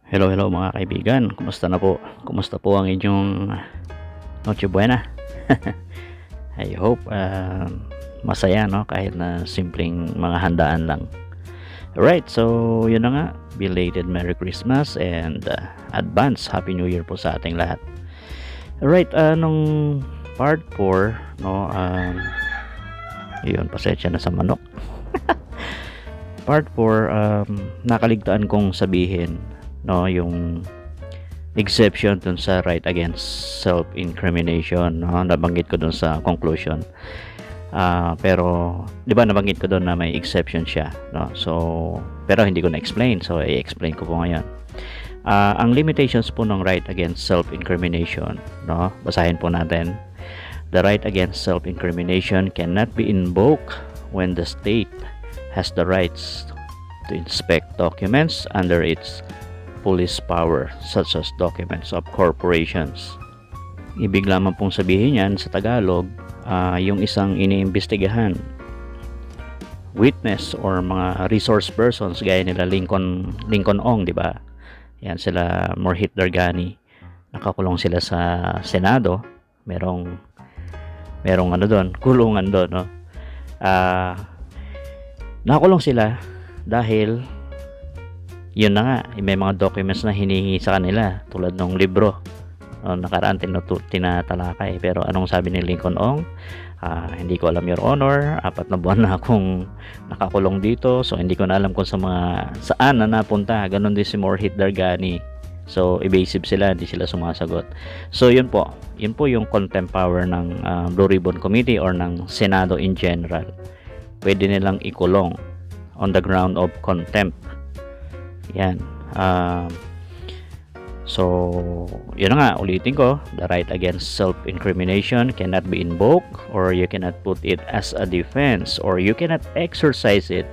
Hello, hello mga kaibigan. Kumusta na po? Kumusta po ang inyong Noche Buena? I hope masaya, no? Kahit na simpleng mga handaan lang. Alright, so yun na nga. Belated Merry Christmas and advance Happy New Year po sa ating lahat. Alright, nung part 4, no? Yun, pasensya na sa manok. Part 4, nakaligtaan kong sabihin, no, yung exception dun sa right against self-incrimination, no, nabanggit ko dun sa conclusion. Pero di ba nabanggit ko dun na may exception siya, no? So pero hindi ko na-explain, so i-explain ko po ngayon. Ang limitations po ng right against self-incrimination, no, basahin po natin. The right against self-incrimination cannot be invoked when the state has the rights to inspect documents under its police power, such as documents of corporations. Ibig lamang pong sabihin yan sa Tagalog, yung isang iniimbestigahan, witness or mga resource persons gaya nila Lincoln Ong, di ba? Yan sila Morhit Dargani. Nakakulong sila sa Senado. Merong ano doon, kulungan doon, no? Nakakulong sila dahil yun na nga, may mga documents na hinihingi sa kanila tulad ng libro, nakaraan tinatalakay. Pero anong sabi ni Lincoln Ong? Hindi ko alam, Your Honor, 4 na buwan na akong nakakulong dito, so hindi ko na alam kung saan na napunta. Ganon din si Morhit Dargani. So evasive sila, hindi sila sumasagot. So yun po yung contempt power ng Blue Ribbon Committee or ng Senado in general. Pwede nilang ikulong on the ground of contempt. Yan. So yun nga, ulitin ko, the right against self-incrimination cannot be invoked, or you cannot put it as a defense, or you cannot exercise it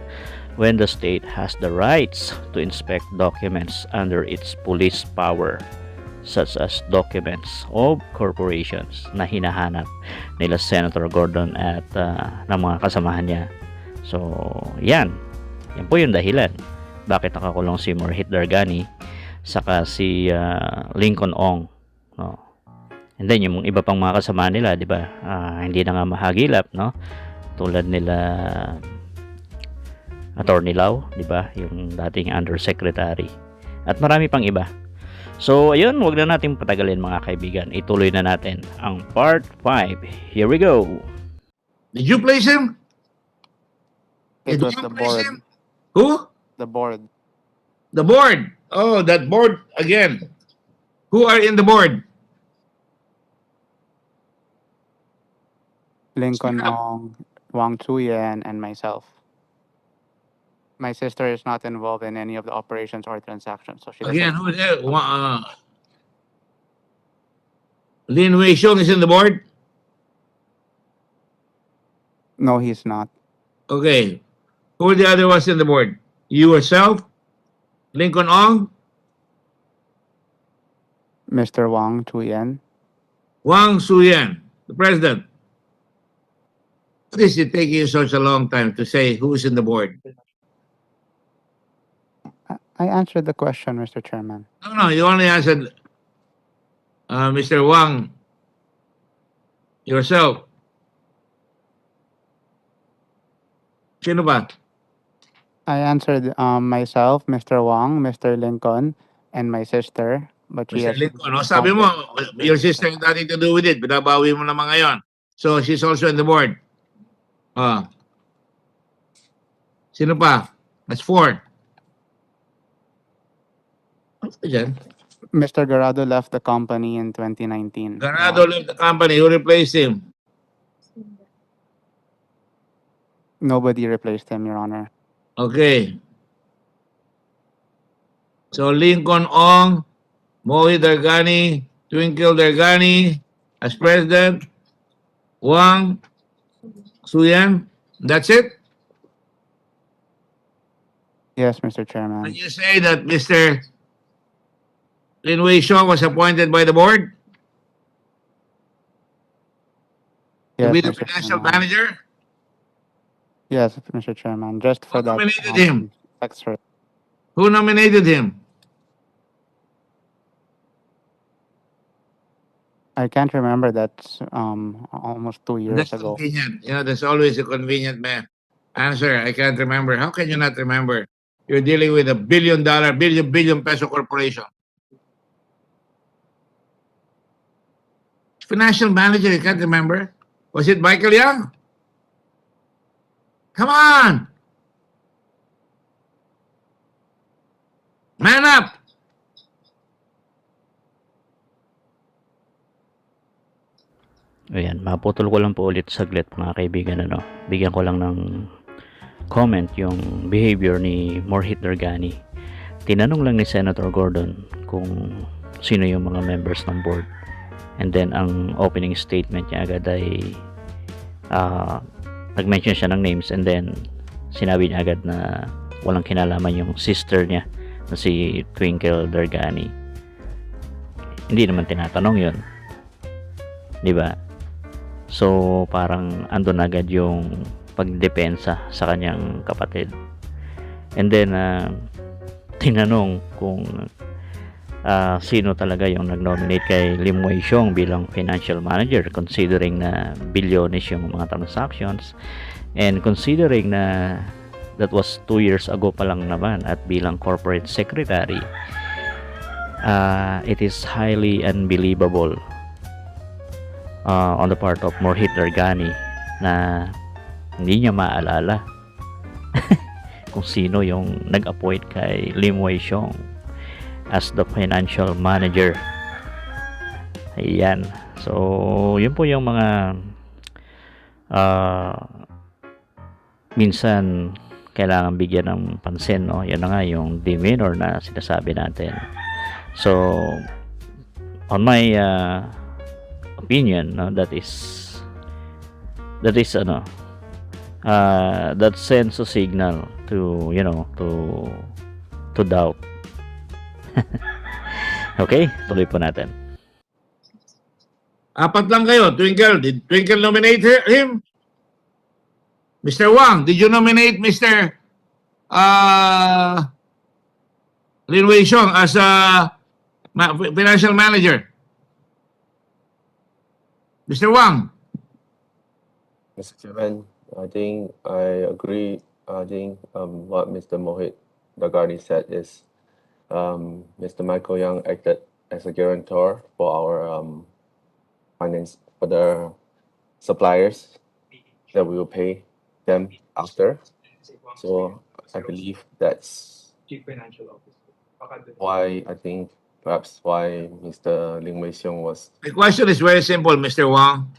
when the state has the rights to inspect documents under its police power, such as documents of corporations na hinahanap nila Senator Gordon at ng mga kasamahan niya. So yan po yung dahilan bakit nakakulong si Morhit Dargani saka si Lincoln Ong, no? And then yung iba pang mga kasama nila, di ba, hindi na nga mahagilap, no? Tulad nila Attorney Lau, di ba, yung dating undersecretary, at marami pang iba. So ayun, wag na nating patagalin mga kaibigan, ituloy na natin ang part 5. Here we go. Did you place him? It Did was you the place board. him? Who? The board. The board. Oh, that board again. Who are in the board? Lincoln Ong, Wang Chuyen, and myself. My sister is not involved in any of the operations or transactions, so she doesn't. Again, who is there? Lin Wei Xiong is in the board? No, he's not. Okay. Who are the other ones in the board? You yourself? Lincoln Ong? Mr. Wang Chuyen. Wang Suyan, the president. What is it taking you such a long time to say who's in the board? I answered the question, Mr. Chairman. No, you only answered Mr. Wang yourself. Sino ba? I answered myself, Mr. Wang, Mr. Lincoln, and my sister. But she Mr. has Lincoln, no? Sabi mo, your sister has nothing to do with it. Binabawi mo naman ngayon. So, she's also in the board. Sino pa? That's 4. Ano ba dyan? Mr. Garado left the company in 2019. Ganado left the company. Who replaced him? Nobody replaced him, Your Honor. Okay. So, Lincoln Ong, Mohi Dargani, Twinkle Dargani as president, Wang Suyan. That's it? Yes, Mr. Chairman. When you say that Mr. Lin Wei Xiong was appointed by the board to Yes, be the Mr. financial Chairman. manager? Yes, Mr. Chairman. Just for Who that. nominated him? Extra. Who nominated him? I can't remember. That's almost 2 years That's ago. convenient. You know, that's always a convenient answer. I can't remember. How can you not remember? You're dealing with a billion peso corporation. Financial manager, you can't remember? Was it Michael Young? Come on! Man up! Ayan, maputol ko lang po ulit saglit mga kaibigan, ano. Bigyan ko lang ng comment yung behavior ni Mohit Dargani. Tinanong lang ni Senator Gordon kung sino yung mga members ng board. And then, ang opening statement niya agad ay nag-mention siya ng names, and then sinabi niya agad na walang kinalaman yung sister niya na si Twinkle Dargani. Hindi naman tinatanong yun, di ba? So parang andun agad yung pagdepensa sa kanyang kapatid. And then tinanong kung sino talaga yung nag-nominate kay Lim Wei Xiong bilang financial manager, considering na bilyones yung mga transactions, and considering na that was 2 years ago pa lang naman, at bilang corporate secretary, it is highly unbelievable on the part of Mohit Dargani na hindi niya maalala kung sino yung nag-appoint kay Lim Wei Xiong as the financial manager. Ayan. So, yun po yung mga minsan kailangan bigyan ng pansin, no? Yan na nga yung demeanor na sinasabi natin. So, on my opinion, no, that sends a signal to, you know, to doubt. Okay, tuloy po natin. Apat lang kayo. Twinkle, did Twinkle nominate him? Mr. Wang, did you nominate Mr. Lin Wei Xiong as a financial manager? Mr. Wang. Mr. Chairman, I think I agree. I think what Mr. Mohit Dargani said is Mr. Michael Young acted as a guarantor for our finance, for the suppliers that we will pay them after. So I believe that's why I think perhaps why Mr. Lim Wei Xiong was. The question is very simple, Mr. Wang.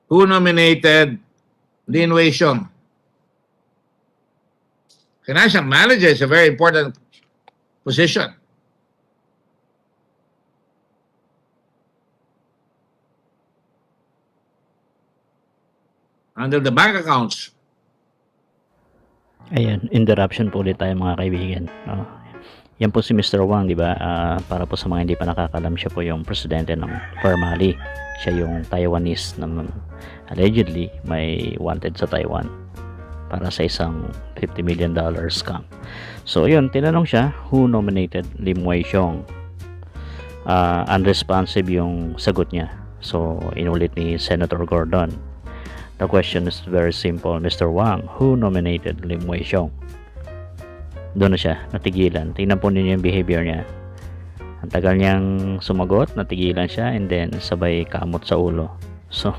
Who nominated Lin Wei Xiong? Financial manager is a very important position. Under the bank accounts. Ayan, interruption po ulit tayo mga kaibigan. Yan po si Mr. Wang, di ba? Para po sa mga hindi pa nakakalam, siya po yung presidente ng Pharmally. Siya yung Taiwanese na allegedly may wanted sa Taiwan para sa isang $50 million scam. So yun, tinanong siya, who nominated Lim Wei Xiong? Unresponsive yung sagot niya. So inulit ni Senator Gordon. The question is very simple, Mr. Wang, who nominated Lim Wei Xiong? Doon na siya, natigilan. Tingnan po ninyo yung behavior niya. Ang tagal niyang sumagot, natigilan siya, and then sabay kamot sa ulo. So,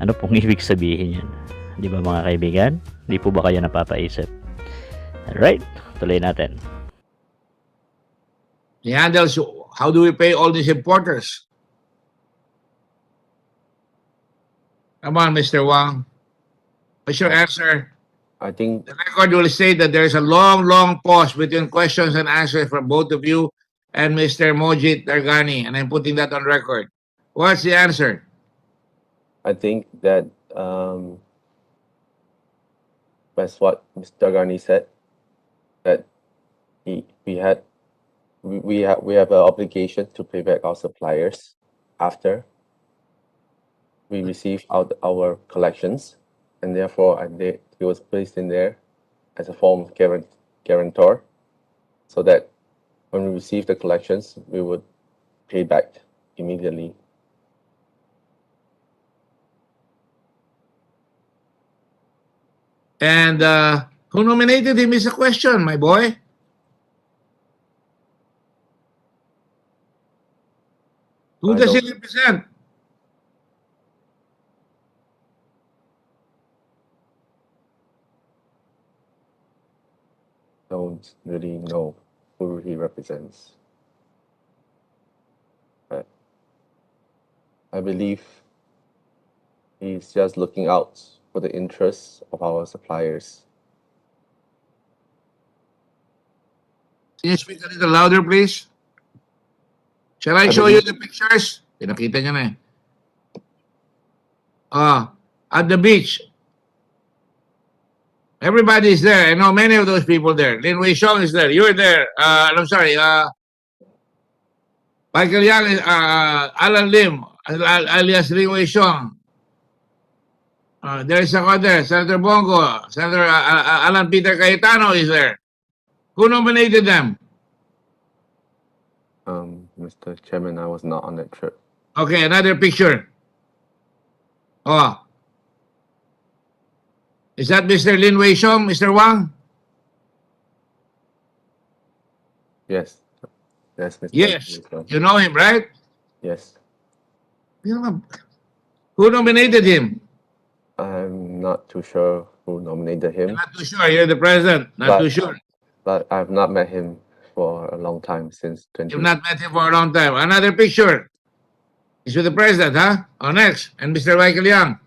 ano pong ibig sabihin yan? Di ba mga kaibigan? Di po ba kayo napapaisip? Alright, tuloy natin. He handles, how do we pay all these importers? Come on, Mr. Wang. What's your answer? I think The record will say that there is a long, long pause between questions and answers from both of you and Mr. Mohit Dargani, and I'm putting that on record. What's the answer? I think that that's what Mr. Dargani said. That we have an obligation to pay back our suppliers after we receive out our collections, and therefore he was placed in there as a form of guarantor, so that when we receive the collections, we would pay back immediately. And who nominated him is a question, my boy. Who I does he don't- represent? Don't really know who he represents. But I believe he's just looking out for the interests of our suppliers. Can you speak a little louder, please? Shall I show you the pictures? Pinakita niya na eh. At the beach. Everybody is there. I know many of those people there. Lin Wei Xiong is there. You're there. I'm sorry. Michael Yang is Alan Lim, alias Lin Wei Xiong. There is a there. Senator Bongo. Senator Alan Peter Cayetano is there. Who nominated them? Mr. Chairman, I was not on that trip. Okay, another picture. Oh. Is that Mr. Lin Wei Xiong, Mr. Wang? Yes. Yes, Mr. Yes. Minister. You know him, right? Yes. Who nominated him? I'm not too sure who nominated him, Not too sure. You're the president. Not too sure. but I've not met him for a long time, since You've not met him for a long time. Another picture. He's with the president, huh? Oh, next. And Mr. Michael Yang.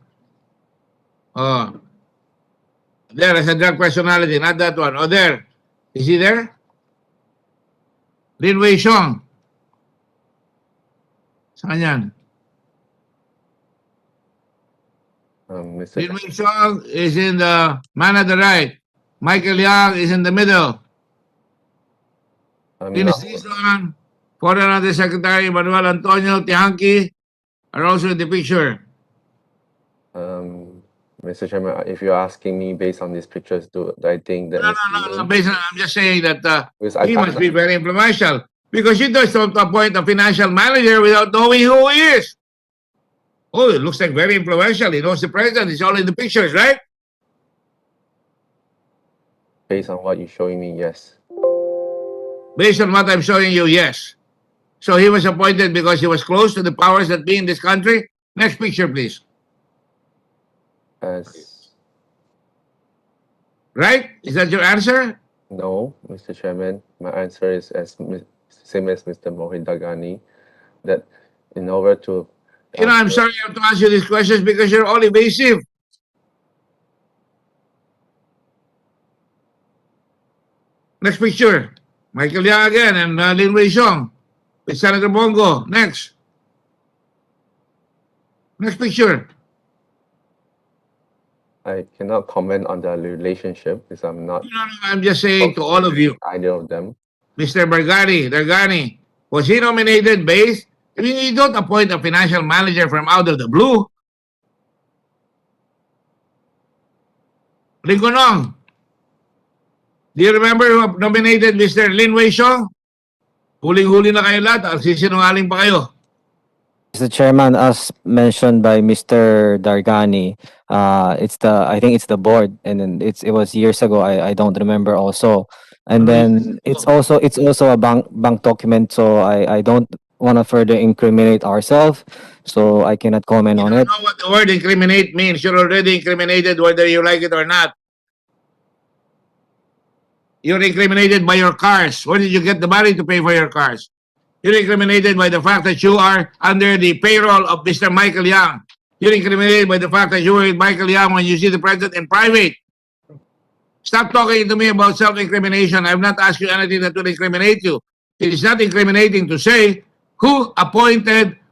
Oh. There is a drug personality, not that one. Oh, there. Is he there? Lin Wei Xiong. Saan yan? Mr. Lin Wei Xiong is in the man at the right. Michael Yang is in the middle. I'm Dennis not, Dizon, Foreign Undersecretary Manuel Antonio Tihanki are also in the picture. Mr. Chairman, if you're asking me based on these pictures, do I think that No. Basically, I'm just saying that Because I he can't- must be very influential because you just don't appoint a financial manager without knowing who he is. Oh, it looks like very influential. He knows the president. He's all in the pictures, right? based on what you're showing me, yes. Based on what I'm showing you, yes. So he was appointed because he was close to the powers that be in this country. Next picture, please. As Right? Is that your answer? no, Mr. Chairman, my answer is same as Mr. Mohit Dagani, that in order to You know, I'm sorry I have to ask you these questions because you're all evasive. Next picture. Michael Yang again and Lin Wei Xiong with Senator Bongo. Next. Next picture. I cannot comment on the relationship because I'm not No, I'm just saying to all of you, either of them. Mr. Dargani, was he nominated based? I mean, you don't appoint a financial manager from out of the blue. Lincoln, do you remember who nominated Mr. Lin Wei Xiong? Huling-huli na kayo lahat. Sisinungaling pa kayo. Mr. Chairman, as mentioned by Mr. Dargani, I think it's the board, and then it was years ago. I don't remember also, and then it's also a bank document. So I don't want to further incriminate ourselves, so I cannot comment You on don't it. know what the word incriminate means. You're already incriminated whether you like it or not. You're incriminated by your cars. Where did you get the money to pay for your cars? You're incriminated by the fact that you are under the payroll of Mr. Michael Yang. You're incriminated by the fact that you were with Michael Yang when you see the president in private. Stop talking to me about self-incrimination. I've not asked you anything that will incriminate you. It is not incriminating to say who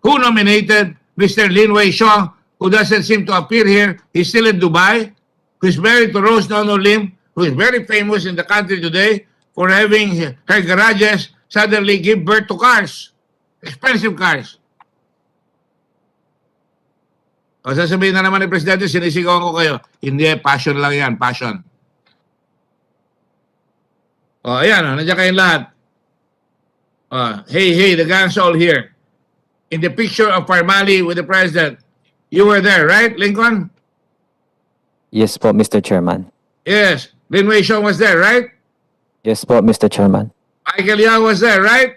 nominated Mr. Lin Wei Xiong, who doesn't seem to appear here. He's still in Dubai, who's married to Rose Nono Lim, who is very famous in the country today for having her garages suddenly give birth to cars. Expensive cars. O sasabihin na naman ni Presidente, sinisigawan ko kayo. Hindi, passion lang yan, passion. O, ayan, nandiyan kayong lahat. Hey, the gang's all here. in the picture of Pharmally with the president. You were there, right, Lincoln? Yes po, Mr. Chairman. Yes. Lin Wei Xiong was there, right? Yes po, Mr. Chairman. Michael Yang was there, right?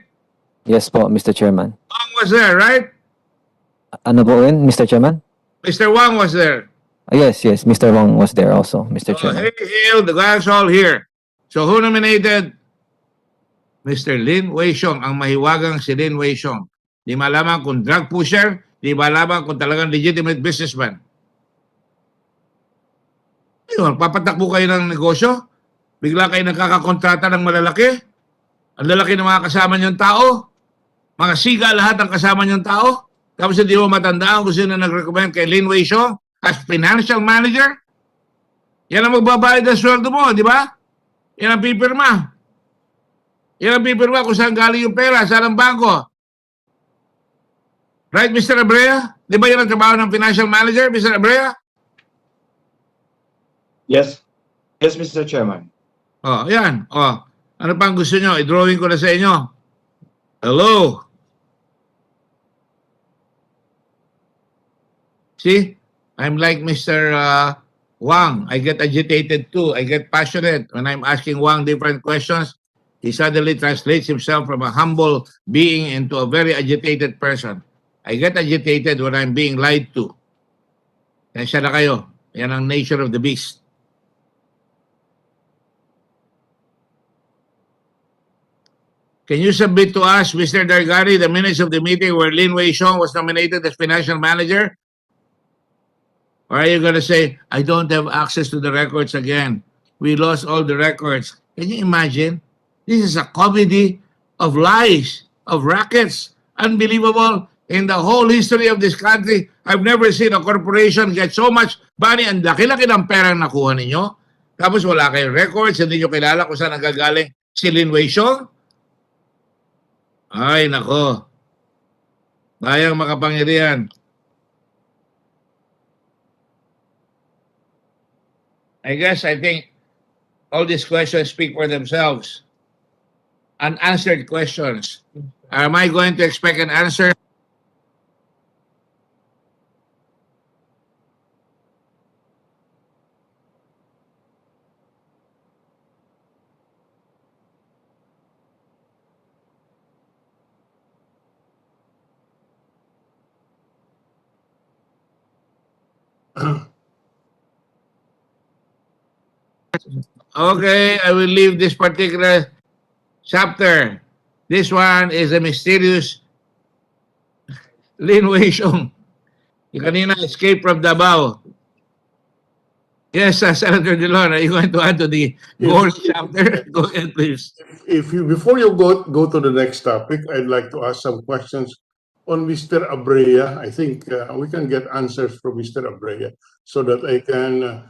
Yes po, Mr. Chairman. Wang was there, right? Ano po yun, Mr. Chairman? Mr. Wang was there. Yes, yes, Mr. Wang was there also, Mr. Chairman. Hey, Hill, the guys all here. So who nominated? Mr. Lin Wei Xiong, ang mahiwagang si Lin Wei Xiong. Di malaman kung drug pusher, di malaman kung talagang legitimate businessman. Ayun, papatakbo kayo ng negosyo, bigla kayo nagkakakontrata ng malalaki, ang lalaki ng mga kasama niyong tao, mga siga lahat ang kasama niyong tao, tapos hindi mo matandaan kung sino nag-recommend kay Lin Wei Xiong as financial manager. Yan ang magbabayad ng sweldo mo, di ba? Yan ang pipirma. Yan ang pipirma kung saan galing yung pera, saan ang bangko. Right, Mr. Abrea? Di ba yan ang trabaho ng financial manager, Mr. Abrea? Yes. Yes, Mr. Chairman. Oh, yan. Oh, ano pang gusto nyo? I-drawing ko na sa inyo. Hello? See? I'm like Mr. Wang. I get agitated too. I get passionate when I'm asking Wang different questions. He suddenly translates himself from a humble being into a very agitated person. I get agitated when I'm being lied to. Tensya na kayo. Yan ang nature of the beast. Can you submit to us, Mr. Dargari, the minutes of the meeting where Lin Wei Xiong was nominated as financial manager? Or are you going to say, I don't have access to the records again? We lost all the records. Can you imagine? This is a comedy of lies, of rackets. Unbelievable. In the whole history of this country, I've never seen a corporation get so much money. Ang laki-laki ng perang nakuha ninyo. Tapos wala kayong records, hindi nyo kilala kung saan nagagaling si Lin Wei Xiong. Ay, nako. Bayang makapangyarihan. I think all these questions speak for themselves. Unanswered questions. Am I going to expect an answer? Okay, I will leave this particular chapter. This one is a mysterious Lin Wei Xiong. Yung kanina escape from Davao. Yes, Senator Dillon, are you going to add to the gold chapter? Go ahead, please. If you before you go to the next topic, I'd like to ask some questions on Mr. Abrea. I think we can get answers from Mr. Abrea so that I can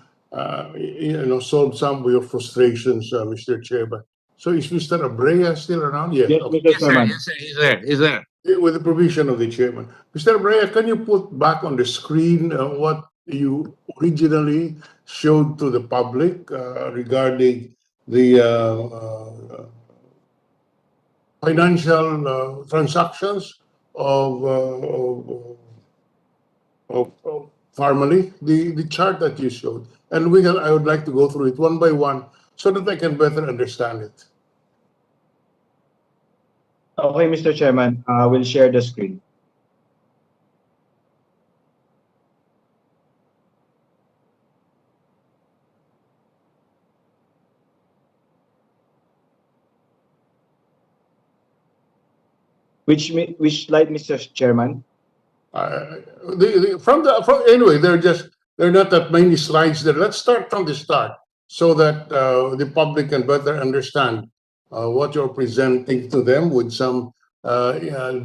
solve some of your frustrations, Mr. Chairman. So is Mr. Abrea still around? Yes. Yes, Okay. Mr. Yes, sir. Chairman. Yes, sir. He's there. He's there. With the provision of the chairman. Mr. Abrea, can you put back on the screen what you originally showed to the public regarding the financial transactions of Pharmally, the chart that you showed, and I would like to go through it one by one so that I can better understand it. Okay, Mr. Chairman, we'll share the screen. Which slide, Mr. Chairman? Anyway, they're not that many slides there. Let's start from the start so that the public can better understand what you're presenting to them with some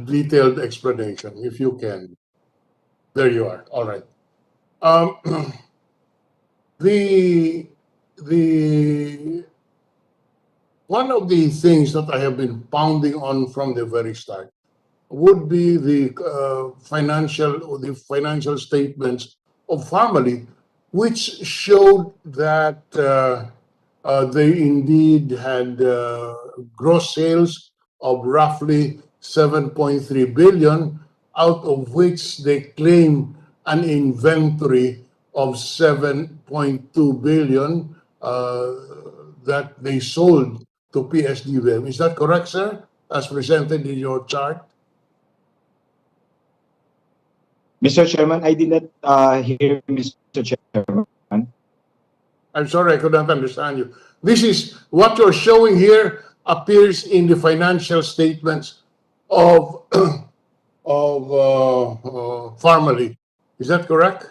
detailed explanation, if you can. There you are. All right. The one of the things that I have been pounding on from the very start would be the financial statements of Pharmally, which showed that they indeed had gross sales of roughly 7.3 billion, out of which they claim an inventory of 7.2 billion that they sold to PSDVM. Is that correct, sir? As presented in your chart? Mr. Chairman, I did not hear Mr. Chairman. I'm sorry, I could not understand you. This is what you're showing here appears in the financial statements of Pharmally. Is that correct?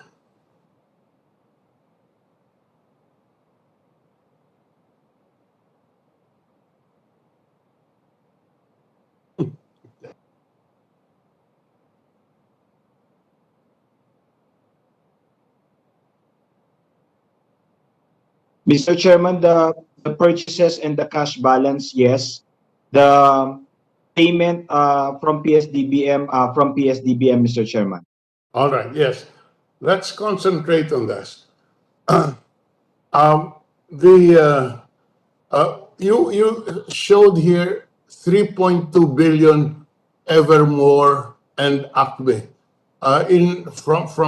Mr. Chairman, the purchases and the cash balance, yes. The payment from PSDBM, Mr. Chairman. All right, yes. Let's concentrate on this. You showed here 3.2 billion Evermore and Acme. For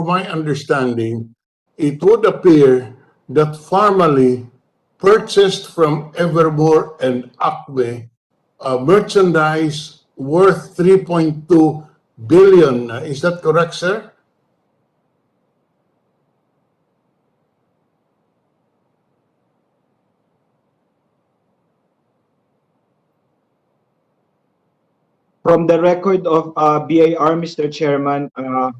my understanding, it would appear that Pharmally purchased from Evermore and Acme merchandise worth 3.2 billion. Is that correct, sir? From the record of BIR, Mr. Chairman, the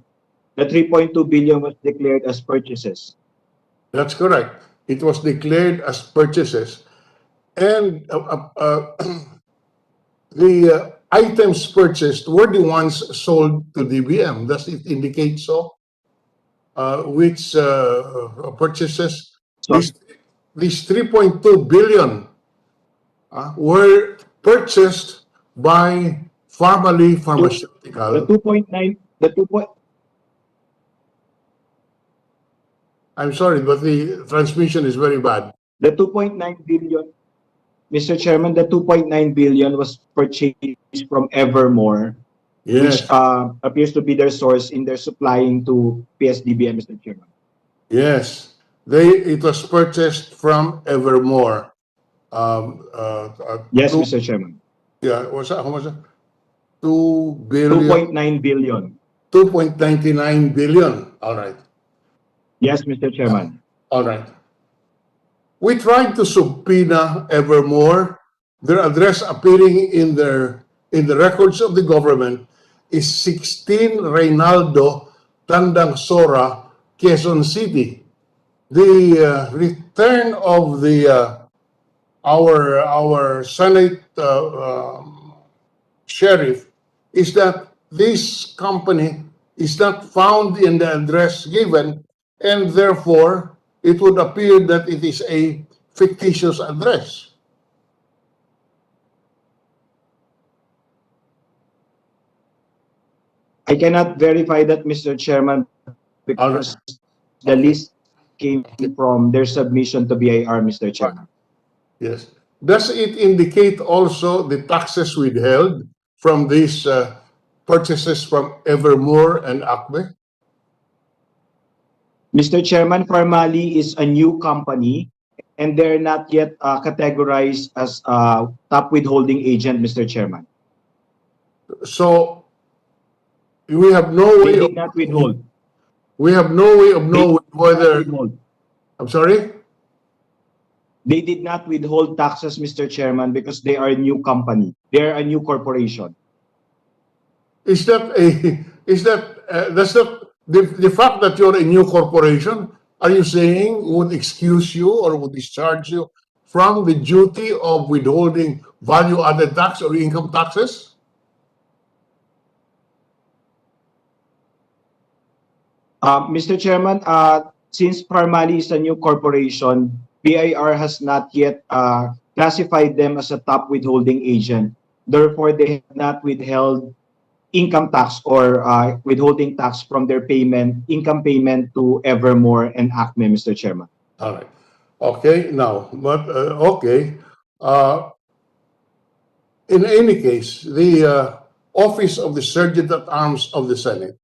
3.2 billion was declared as purchases. That's correct. It was declared as purchases. And the items purchased were the ones sold to DBM. Does it indicate so? Which purchases? So, These 3.2 billion were purchased by Pharmally the Pharmaceutical. 2.9, the 2. I'm sorry, but the transmission is very bad. The 2.9 billion, Mr. Chairman, the 2.9 billion was purchased from Evermore, which Yes, appears to be their source in their supplying to PSDBM, Mr. Chairman. yes. It was purchased from Evermore. Yes, Mr. Chairman. Yeah, what's that? How much? 2 billion. 2.9 billion. 2.99 billion. All right. Yes, Mr. Chairman. All right. We tried to subpoena Evermore. Their address appearing in the records of the government is 16 Reynaldo Tandang Sora, Quezon City. The return of our Senate sheriff is that this company is not found in the address given, and therefore it would appear that it is a fictitious address. I cannot verify that, Mr. Chairman, because the list came from their submission to BIR, Mr. Chairman. Yes. Does it indicate also the taxes withheld from these purchases from Evermore and Acme? Mr. Chairman, Pharmally is a new company and they're not yet categorized as a top withholding agent, Mr. Chairman. So we have no They way did not withhold. we have no way of knowing whether Withhold. I'm sorry? They did not withhold taxes, Mr. Chairman, because they are a new company. They are a new corporation. Is that that's not the fact that you're a new corporation, are you saying would excuse you or would discharge you from the duty of withholding value-added tax or income taxes? Mr. Chairman, since Pharmally is a new corporation, BIR has not yet classified them as a top withholding agent. Therefore, they have not withheld income tax or withholding tax from their income payment to Evermore and Acme, Mr. Chairman. All right. Okay, now, but okay. In any case, Office of the Sergeant at Arms of the Senate,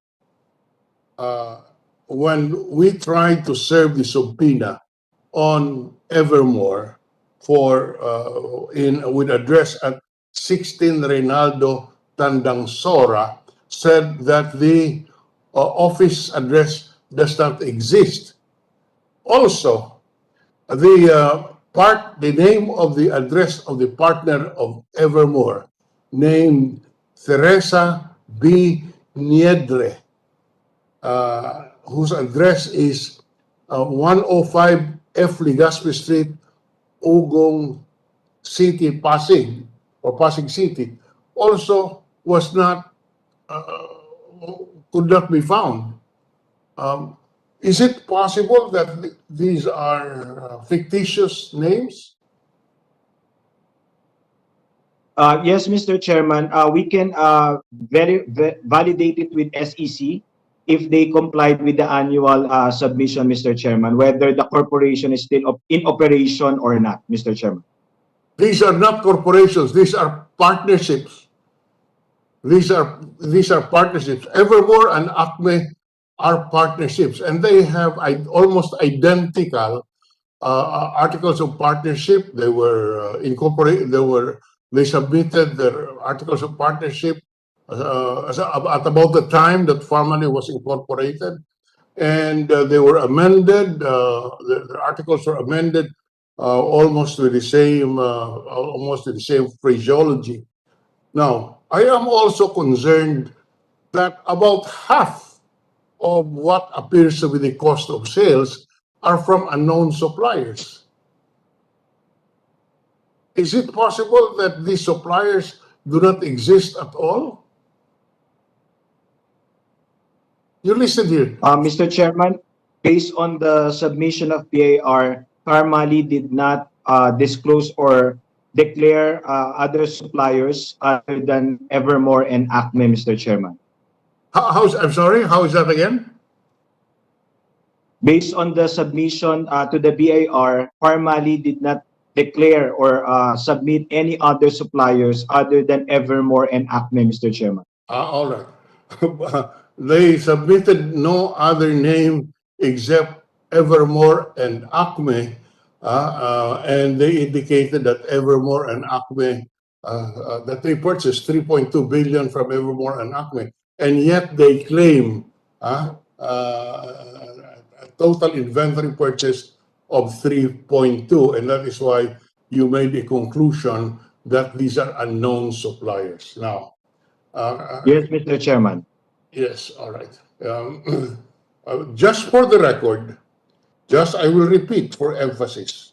when we tried to serve the subpoena on Evermore for with address at 16 Reynaldo Tandangsora, said that the office address does not exist. Also, the name of the address of the partner of Evermore, named Teresa B. Niedre, whose address is 105 F. Legazpi Street, Ugong City, Pasig, or Pasig City, also was not, could not be found. Is it possible that these are fictitious names? Yes, Mr. Chairman, we can validate it with SEC if they complied with the annual submission, Mr. Chairman, whether the corporation is still in operation or not, Mr. Chairman. These are not corporations. These are partnerships. These are partnerships. Evermore and Acme are partnerships, and they have almost identical articles of partnership. They were incorporated. They submitted their articles of partnership at about the time that Pharmally was incorporated, and they were amended. The articles were amended almost with the same phraseology. Now, I am also concerned that about half of what appears to be the cost of sales are from unknown suppliers. Is it possible that these suppliers do not exist at all? You listen here. Mr. Chairman, based on the submission of PAR, Pharmally did not disclose or declare other suppliers other than Evermore and Acme, Mr. Chairman. I'm sorry, how is that again? Based on the submission to the BIR, Pharmally did not declare or submit any other suppliers other than Evermore and Acme, Mr. Chairman. All right. They submitted no other name except Evermore and Acme, and they indicated that Evermore and Acme, that they purchased 3.2 billion from Evermore and Acme, and yet they claim a total inventory purchase of 3.2, and that is why you made a conclusion that these are unknown suppliers. Now, Yes, Mr. Chairman. yes, all right. Just for the record, I will repeat for emphasis.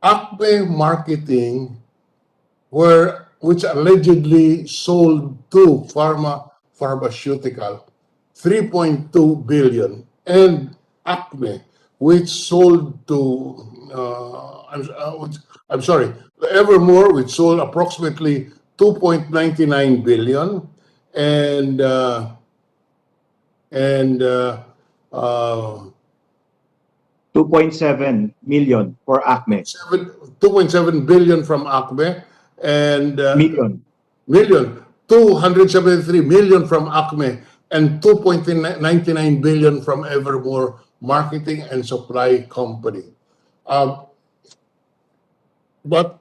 Acme Marketing, which allegedly sold to Pharmaceutical 3.2 billion, and Acme, which sold to I'm sorry, Evermore, which sold approximately 2.99 billion, and 2.7 million for Acme. 2.7 billion from Acme, and Million. 273 million from Acme, and 2.99 billion from Evermore Marketing and Supply Company. But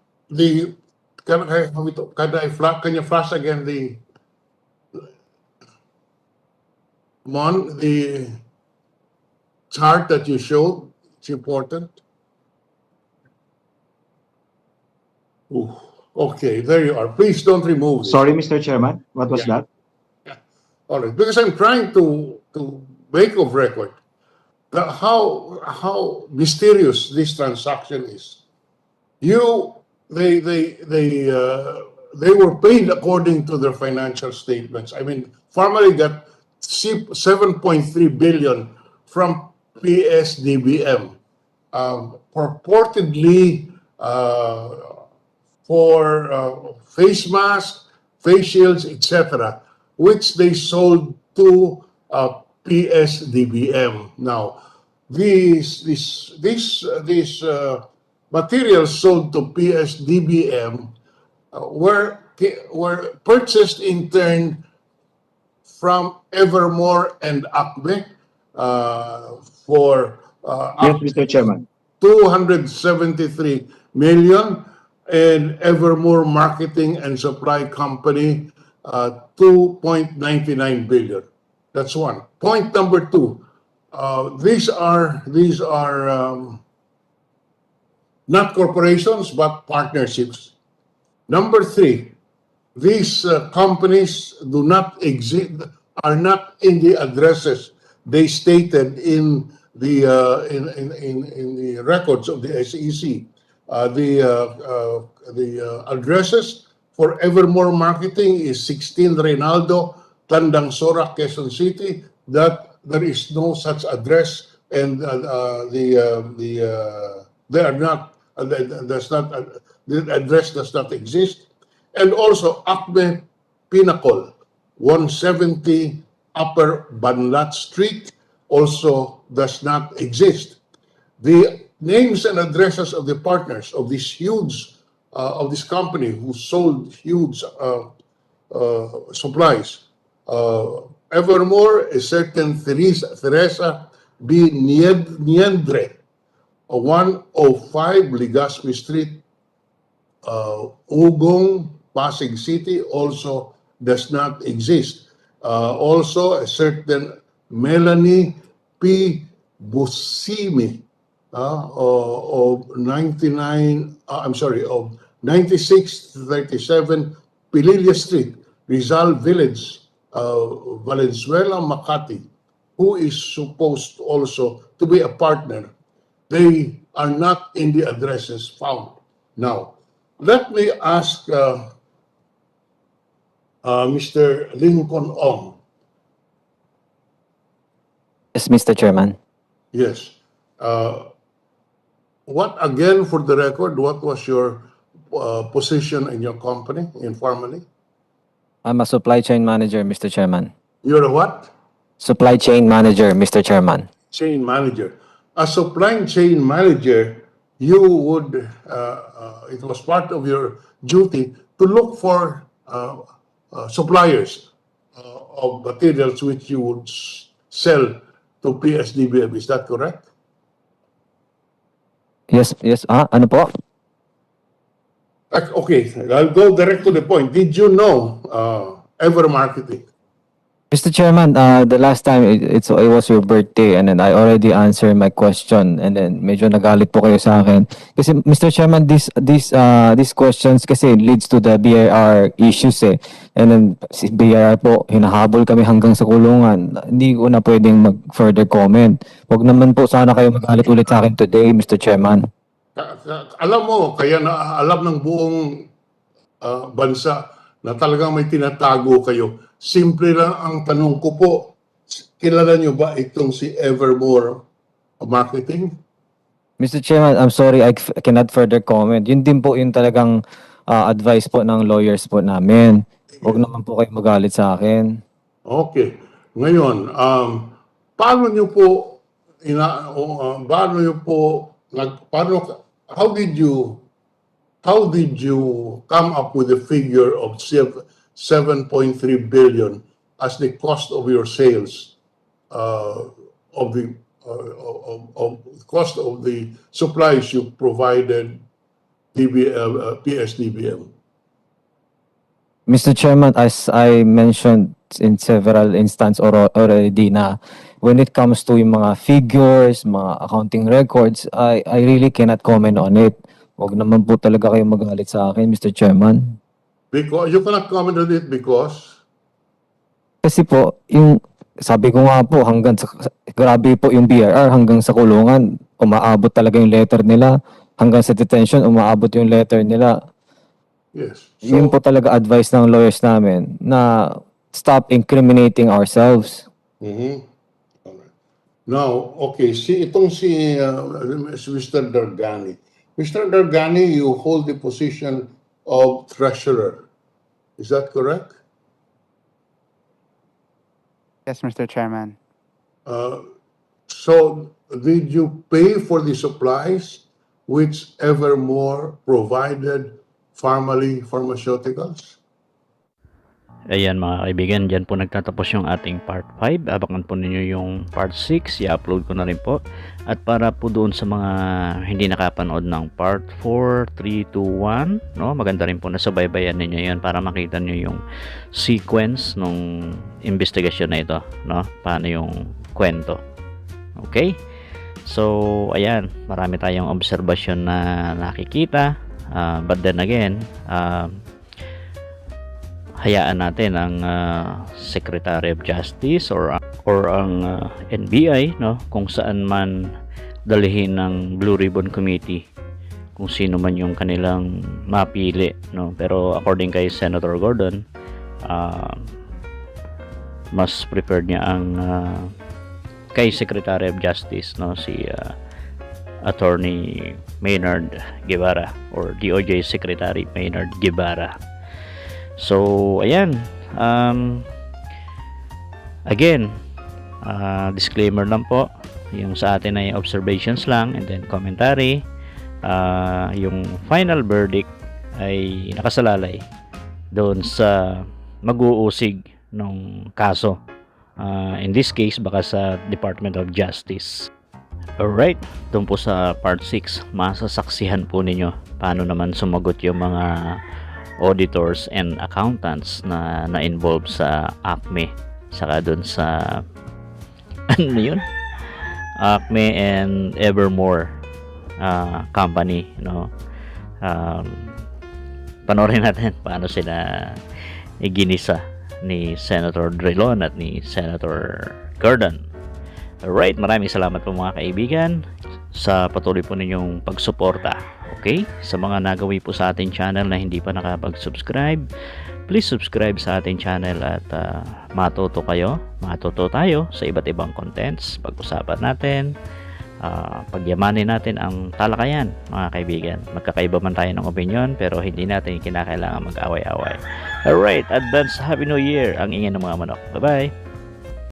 can you flash again the chart that you showed? It's important. Ooh, okay, there you are. Please don't remove this. Sorry, Mr. Chairman. What was that? All right, because I'm trying to make of record how mysterious this transaction is. They were paid according to their financial statements. I mean, Pharmally got 7.3 billion from PSDBM, purportedly for face masks, face shields, etc., which they sold to PSDBM. Now, these materials sold to PSDBM were were purchased in turn from Evermore and Acme for Yes, Mr. Chairman. 273 million, and Evermore Marketing and Supply Company 2.99 billion. That's one. Point number two. These are not corporations but partnerships. Number three, these companies do not exist, are not in the addresses they stated in the in the records of the SEC. The addresses for Evermore Marketing is 16 Reynaldo, Tandang Sora, Quezon City. That there is no such address, and they are not. Does not. The address does not exist. And also Acme Pinnacle, 170 Upper Banlat Street, also does not exist. The names and addresses of the partners of this huge, of this company who sold huge supplies. Evermore, a certain Teresa B. Niendre, 105 Legazpi Street, Ugong, Pasig City also does not exist. Also, a certain Melanie P. Busimi of 9637 Pililla Street, Rizal Village, Valenzuela, Makati, who is supposed also to be a partner. They are not in the addresses found. Now, let me ask Mr. Lincoln Ong. Yes, Mr. Chairman. Yes. What, again, for the record, what was your position in your company, in Pharmally? I'm a supply chain manager, Mr. Chairman. You're a what? Supply chain manager, Mr. Chairman. Chain manager. As supply chain manager, you would, it was part of your duty to look for suppliers of materials which you would sell to PSDBM. Is that correct? Yes, yes. Ano po? Okay, I'll go direct to the point. Did you know Ever Marketing? Mr. Chairman, the last time it was your birthday and then I already answered my question and then medyo nagalit po kayo sa akin. Kasi Mr. Chairman, these questions kasi leads to the BIR issues eh. And then si BIR po, hinahabol kami hanggang sa kulungan. Hindi ko na pwedeng mag-further comment. Huwag naman po sana kayo magalit ulit sa akin today, Mr. Chairman. Alam mo, kaya na alam ng buong bansa na talagang may tinatago kayo. Simple lang ang tanong ko po, kilala nyo ba itong si Evermore Marketing? Mr. Chairman, I'm sorry, I cannot further comment. Yun din po yung talagang advice po ng lawyers po namin. Huwag naman po kayo magalit sa akin. Okay. Ngayon, paano nyo po, how did you come up with the figure of 7.3 billion as the cost of your sales of the cost of the supplies you provided PSDBM? Mr. Chairman, as I mentioned in several instances already na when it comes to yung mga figures, mga accounting records, I really cannot comment on it. Huwag naman po talaga kayo magalit sa akin, Mr. Chairman. Because you cannot comment on it because? Kasi po, yung sabi ko nga po, hanggang sa, grabe po yung BRR, hanggang sa kulungan, umaabot talaga yung letter nila. Hanggang sa detention, umaabot yung letter nila. Yes. So, Yun po talaga advice ng lawyers namin na stop incriminating ourselves. mm-hmm. Alright. Now, okay, itong si Mr. Dargani. Mr. Dargani, you hold the position of treasurer. Is that correct? Yes, Mr. Chairman. So, did you pay for the supplies which Evermore provided Pharmally Pharmaceuticals? Ayan mga kaibigan, dyan po nagtatapos yung ating part 5. Abangan po ninyo yung part 6, i-upload ko na rin po. At para po doon sa mga hindi nakapanood ng part 4, 3, 2, 1, no? Maganda rin po na subaybayan ninyo yan para makita nyo yung sequence ng investigasyon na ito, no? Paano yung kwento. Okay? So, ayan, marami tayong obserbasyon na nakikita. But then again, hayaan natin ang Secretary of Justice or ang NBI, no, kung saan man dalhin ng Blue Ribbon Committee kung sino man yung kanilang mapili, no. Pero according kay Senator Gordon, mas preferred niya ang kay Secretary of Justice, no, si Attorney Maynard Guevara or DOJ Secretary Maynard Guevara. So, ayan. Again, disclaimer lang po. Yung sa atin ay observations lang and then commentary. Yung final verdict ay nakasalalay doon sa mag-uusig ng kaso. In this case, baka sa Department of Justice. Alright, doon po sa part 6, masasaksihan po ninyo paano naman sumagot yung mga auditors and accountants na na-involve sa ACME, saka dun sa ano yun, ACME and Evermore company, no. Panoorin natin paano sila iginisa ni Senator Drilon at ni Senator Gordon. Alright, maraming salamat po mga kaibigan sa patuloy po ninyong pagsuporta. Okay? Sa mga nagawi po sa ating channel na hindi pa nakapag-subscribe, please subscribe sa ating channel at matuto tayo sa iba't ibang contents. Pag-usapan natin, pagyamanin natin ang talakayan, mga kaibigan. Magkakaiba man tayo ng opinion, pero hindi natin kinakailangan mag-away-away. Alright, advance Happy New Year ang ingin ng mga manok. Bye-bye!